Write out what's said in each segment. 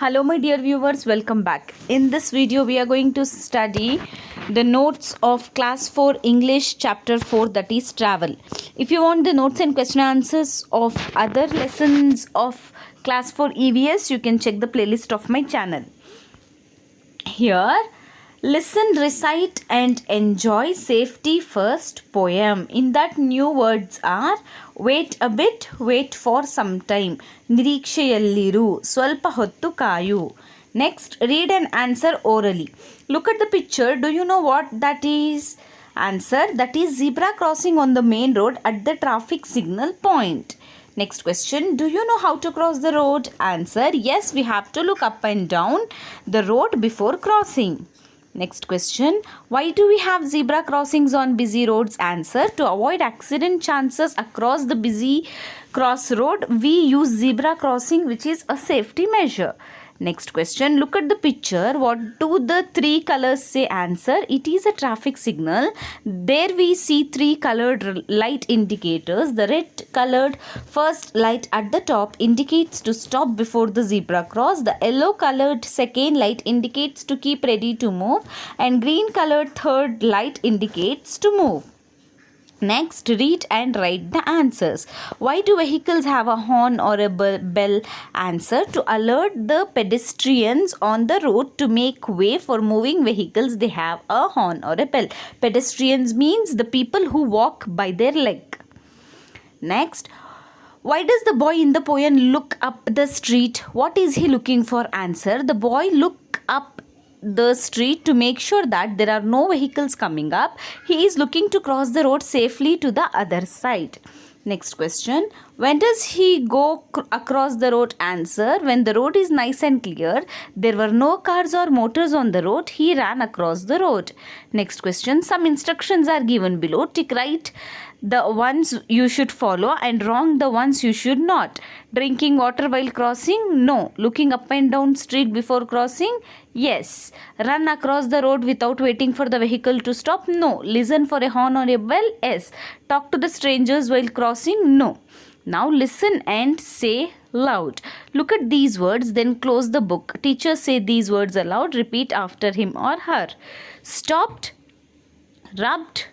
Hello my dear viewers, welcome back. In this video we are going to study the notes of class 4 English chapter 4, that is travel. If you want the notes and question answers of other lessons of class 4 EVS, you can check the playlist of my channel. Here, listen, recite and enjoy safety first poem. In that new words are wait a bit, wait for some time, ನಿರೀಕ್ಷೆಯಲ್ಲಿರು, ಸ್ವಲ್ಪ ಹೊತ್ತು ಕಾಯು. Next, read and answer orally. Look at the picture. Do you know what that is? Answer, that is zebra crossing on the main road at the traffic signal point. Next question, do you know how to cross the road? Answer, yes, we have to look up and down the road before crossing. Next question, why do we have zebra crossings on busy roads? Answer, to avoid accident chances across the busy crossroad, we use zebra crossing, which is a safety measure. Next question, look at the picture. What do the three colors say? Answer, it is a traffic signal. There we see three colored light indicators. The red colored first light at the top indicates to stop before the zebra cross. The yellow colored second light indicates to keep ready to move. And green colored third light indicates to move. Next, read and write the answers. Why do vehicles have a horn or a bell? Answer, to alert the pedestrians on the road to make way for moving vehicles. They have a horn or a bell. Pedestrians means the people who walk by their leg. Next, why does the boy in the poem look up the street? What is he looking for? Answer, the boy look up the street to make sure that there are no vehicles coming up. He is looking to cross the road safely to the other side. Next question, when does he go across the road? Answer, when the road is nice and clear, there were no cars or motors on the road, he ran across the road. Next question, some instructions are given below. Tick right the ones you should follow and wrong the ones you should not. Drinking water while crossing? No. Looking up and down street before crossing? Yes. Run across the road without waiting for the vehicle to stop? No. Listen for a horn or a bell? Yes. Talk to the strangers while crossing? No. Now listen and say loud. Look at these words, then close the book. Teacher, say these words aloud. Repeat after him or her. Stopped, rubbed,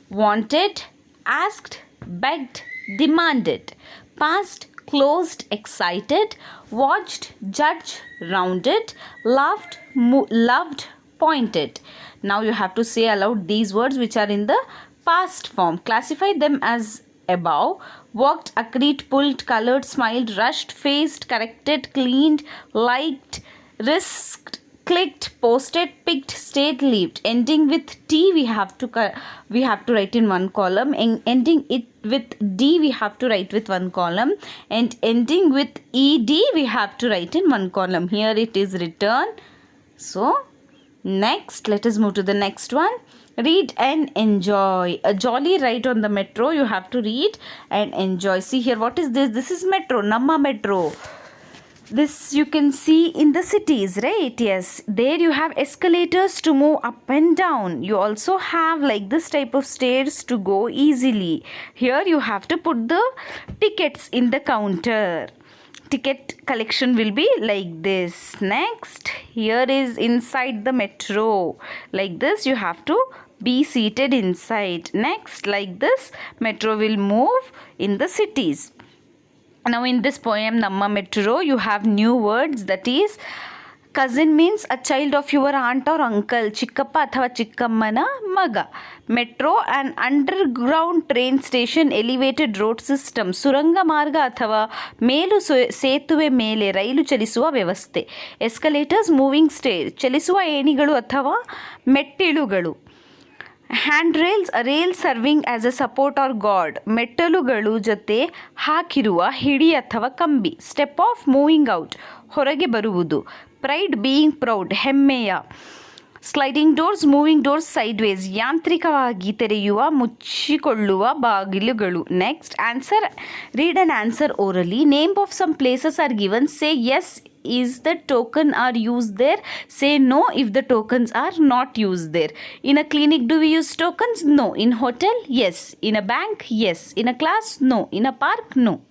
wanted, asked, begged, demanded. Past, closed, excited, watched, judged, rounded, laughed, loved, pointed. Now you have to say aloud these words which are in the past form. Classify them as above. Walked, agreed, pulled, colored, smiled, rushed, faced, corrected, cleaned, liked, risked, clicked, posted, picked, stayed, lived. Ending with T we have to write in one column, and ending it with D we have to write with one column, and ending with ED we have to write in one column. Here it is written. So next, let us move to the next one. Read and enjoy. A jolly ride on the metro. You have to read and enjoy. See here, what is this? This is metro, Namma metro. This you can see in the cities, right? Yes, there you have escalators to move up and down. You also have like this type of stairs to go easily. Here you have to put the tickets in the counter. Ticket collection will be like this. Next, here is inside the metro. Like this, you have to be seated inside. Next, like this, metro will move in the cities. Now in this poem, Namma Metro, you have new words, that is, cousin means a child of your aunt or uncle, chikkappa athava chikkammana maga. Metro, an underground train station, elevated road system, suranga marga athava melu setuve mele railu ಚಲಿಸುವ ವ್ಯವಸ್ಥೆ. Escalators, moving stair, ಚಲಿಸುವ ಏಣಿಗಳು ಅಥವಾ ಮೆಟ್ಟಿಲುಗಳು. Hand rails, rail serving as a support or guard, ಮೆಟ್ಟಲುಗಳು ಜೊತೆ ಹಾಕಿರುವ ಹಿಡಿ ಅಥವಾ ಕಂಬಿ. ಸ್ಟೆಪ್ ಆಫ್, ಮೂವಿಂಗ್ ಔಟ್, ಹೊರಗೆ ಬರುವುದು. ಪ್ರೈಡ್, ಬೀಯಿಂಗ್ ಪ್ರೌಡ್, ಹೆಮ್ಮೆಯ. Sliding doors, moving doors sideways, ಯಾಂತ್ರಿಕವಾಗಿ ತೆರೆಯುವ ಮುಚ್ಚಿಕೊಳ್ಳುವ ಬಾಗಿಲುಗಳು. Next, answer, read and answer orally. Name of some places are given. Say S is the token are used there. Say no if the tokens are not used there. In a clinic, do we use tokens? No. In hotel? Yes. In a bank? Yes. In a class? No. In a park? No.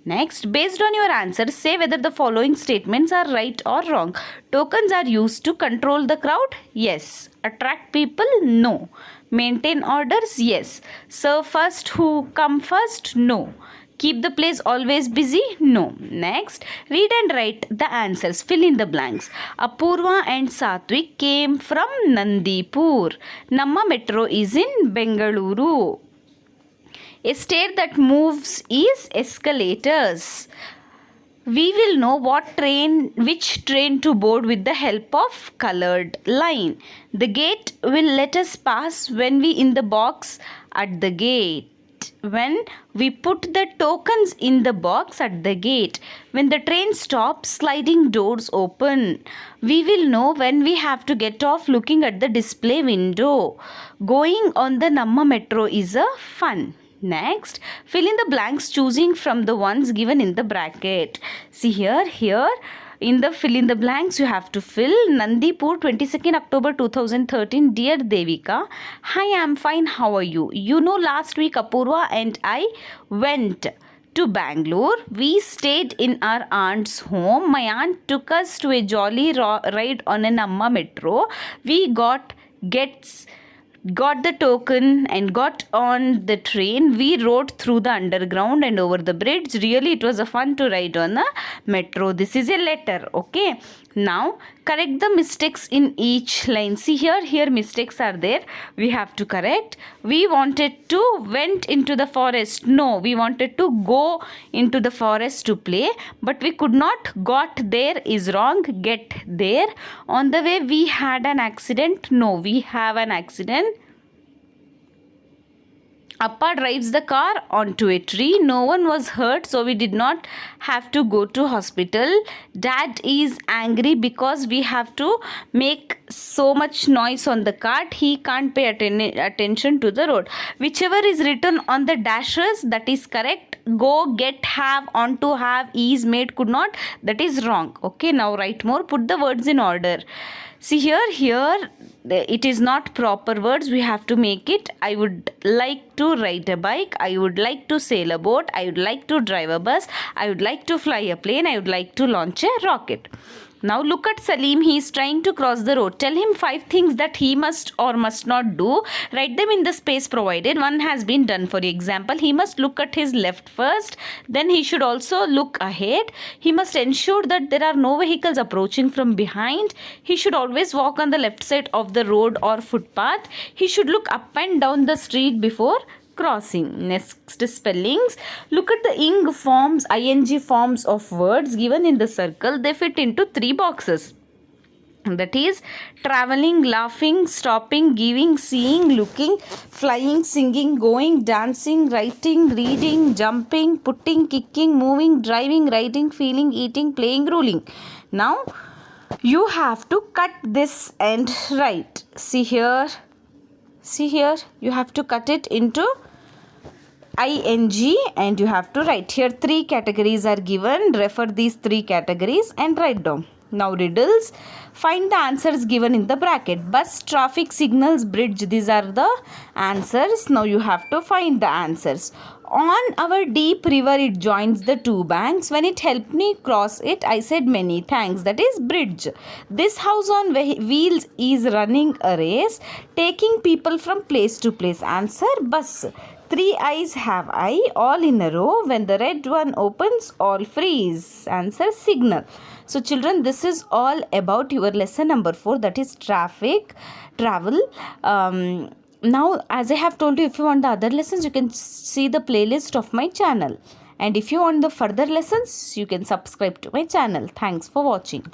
Next, based on your answers, say whether the following statements are right or wrong. Tokens are used to control the crowd? Yes. Attract people? No. Maintain orders? Yes. Serve first who come first? No. Keep the place always busy? No. Next, read and write the answers. Fill in the blanks. Apurva and Satvik came from Nandipur. Namma metro is in Bengaluru. A stair that moves is escalators. We will know which train to board with the help of colored line. The gate will let us pass when we in the box at the gate. When we put the tokens in the box at the gate. When the train stops, sliding doors open. We will know when we have to get off looking at the display window. Going on the Namma metro is a fun. Next, fill in the blanks choosing from the ones given in the bracket. See here in the fill in the blanks you have to fill Nandipur 22nd October 2013. Dear Devika, hi, I am fine. How are you? You know, last week Apurva and I went to Bangalore. We stayed in our aunt's home. My aunt took us to a jolly ride on an Namma metro. We got the token and got on the train. We rode through the underground and over the bridge. Really, it was a fun to ride on a metro. This is a letter. Okay. Now, correct the mistakes in each line. See here mistakes are there. We have to correct. We wanted to went into the forest. No, we wanted to go into the forest to play. But we could not. Got there is wrong. Get there. On the way, we had an accident. No, we have an accident. Appa drives the car onto a tree. No one was hurt, so we did not have to go to hospital. Dad is angry because we have to make so much noise on the cart. He can't pay attention to the road. Whichever is written on the dashes, that is correct. Go, get, have, on to, have, is, made, could not, that is wrong. Okay, now write more. Put the words in order. See here it is not proper words. We have to make it. I would like to ride a bike. I would like to sail a boat. I would like to drive a bus. I would like to fly a plane. I would like to launch a rocket. Now look at Salim. He is trying to cross the road. Tell him 5 things that he must or must not do. Write them in the space provided. One has been done. For example, he must look at his left first. Then he should also look ahead. He must ensure that there are no vehicles approaching from behind. He should always walk on the left side of the road or footpath. He should look up and down the street before crossing. Next, spellings. Look at the ing forms of words given in the circle. They fit into 3 boxes. That is traveling, laughing, stopping, giving, seeing, looking, flying, singing, going, dancing, writing, reading, jumping, putting, kicking, moving, driving, riding, feeling, eating, playing, ruling. Now you have to cut this and write. See here, you have to cut it into ing and you have to write. Here 3 categories are given. Refer these 3 categories and write down. Now riddles. Find the answers given in the bracket. Bus, traffic signals, bridge. These are the answers. Now you have to find the answers. On our deep river, it joins the 2 banks. When it helped me cross it, I said many thanks. That is bridge. This house on wheels is running a race, taking people from place to place. Answer, bus. 3 eyes have I, all in a row. When the red one opens, all freeze. Answer, signal. So children, this is all about your lesson number 4, that is travel. Now, as I have told you, if you want the other lessons, you can see the playlist of my channel. And if you want the further lessons, you can subscribe to my channel. Thanks for watching.